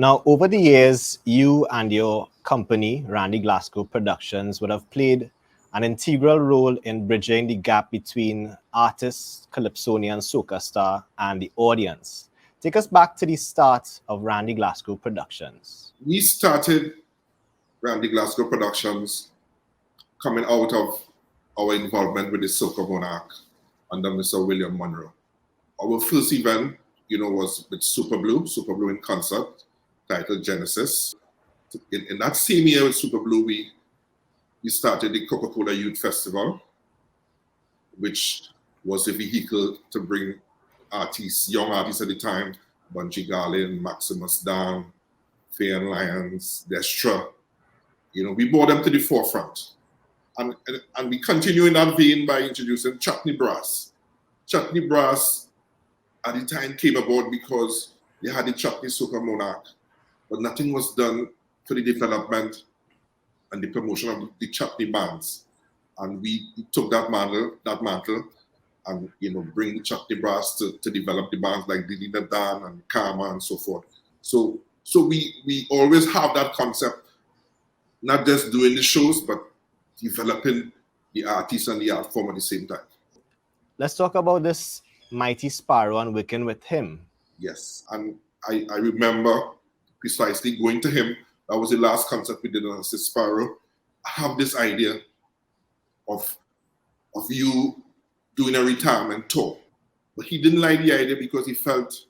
Now, over the years, you and your company, Randy Glasgow Productions, would have played an integral role in bridging the gap between artists, calypsonian soca star, and the audience. Take us back to the start of Randy Glasgow Productions. We started Randy Glasgow Productions coming out of our involvement with the Soca Monarch under Mr. William Monroe. Our first event, was with Super Blue in concert, titled Genesis. In that same year with Super Blue, we started the Coca-Cola Youth Festival, which was a vehicle to bring young artists at the time, Bunji Garlin, Maximus Dan, Faye and Lyons, Destra. We brought them to the forefront. And we continue in that vein by introducing Chutney Brass. Chutney Brass at the time came about because they had the Chutney Soca Monarch, but nothing was done for the development and the promotion of the Chutney bands. And we took that mantle and bring the Chutney Brass to develop the bands like Dilina Dan and Karma and so forth. So we always have that concept, not just doing the shows, but developing the artists and the art form at the same time. Let's talk about this Mighty Sparrow and working with him. Yes, and I remember precisely going to him. That was the last concert we did on Mighty Sparrow. I have this idea of you doing a retirement tour. But he didn't like the idea because he felt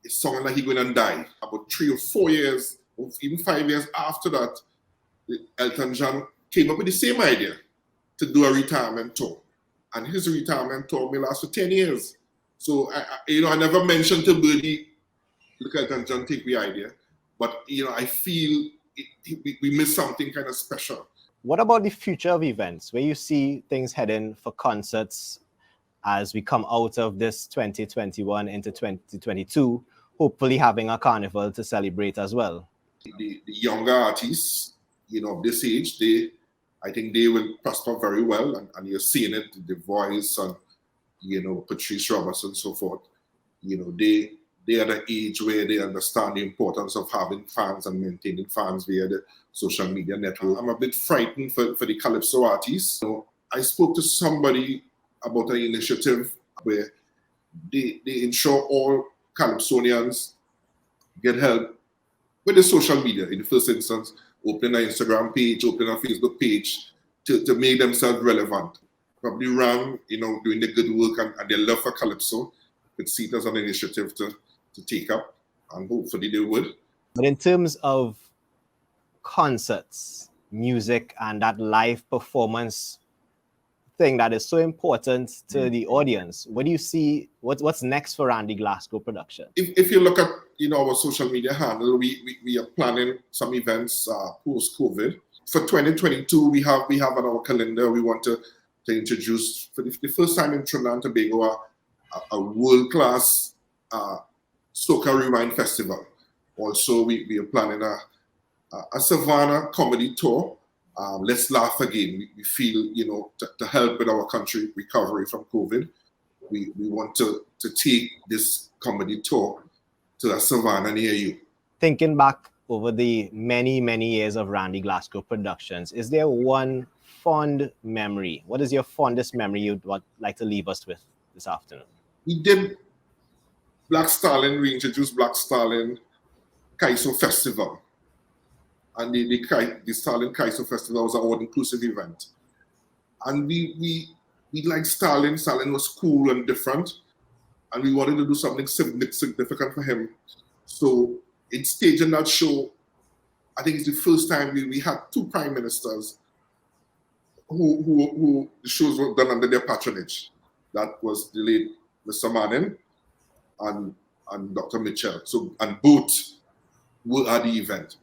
it sounded like he was going to die. About 3 or 4 years, or even 5 years after that, Elton John came up with the same idea to do a retirement tour. And his retirement tour may last for 10 years. So, I never mentioned to Birdie, look, Elton John, take the idea. But, I feel we missed something kind of special. What about the future of events, where you see things heading for concerts as we come out of this 2021 into 2022, hopefully having a carnival to celebrate as well? The younger artists, of this age, I think they will prosper very well, and you're seeing it, The Voice and, Patrice Roberts and so forth. They are the age where they understand the importance of having fans and maintaining fans via the social media network. I'm a bit frightened for the Calypso artists. I spoke to somebody about an initiative where they ensure all Calypsonians get help with the social media in the first instance, opening an Instagram page, opening a Facebook page to make themselves relevant. Probably run, doing the good work and their love for Calypso. Could see it as an initiative to take up, and hopefully they would. But in terms of concerts, music, and that live performance thing that is so important to the audience, what do you see, what's next for Randy Glasgow Production? If you look at our social media handle, we are planning some events post-COVID. For 2022, we have on our calendar, we want to introduce, for the first time in Trinidad and Tobago, a world-class Soca Rewind Festival. Also, we are planning a Savannah comedy tour. Let's Laugh Again. We feel, to help with our country recovery from COVID, we want to take this comedy tour to a Savannah near you. Thinking back over the many, many years of Randy Glasgow Productions, is there one fond memory? What is your fondest memory you'd like to leave us with this afternoon? We did Black Stallion, we introduced Black Stallion Kaiso Festival. And the Stallion Kaiso Festival was an all-inclusive event. And we liked Stallion. Stallion was cool and different. And we wanted to do something significant for him. So in staging that show, I think it's the first time we had 2 prime ministers who the shows were done under their patronage. That was the late Mr. Manning and Dr. Mitchell. And both were at the event.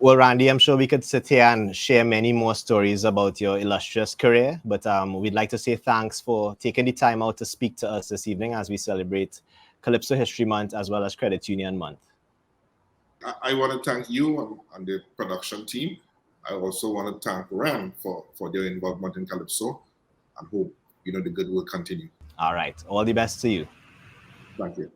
Well, Randy, I'm sure we could sit here and share many more stories about your illustrious career, but we'd like to say thanks for taking the time out to speak to us this evening as we celebrate Calypso History Month as well as Credit Union Month. I want to thank you and the production team. I also want to thank Ram for their involvement in Calypso, and hope the good work continue. All right. All the best to you. Thank you.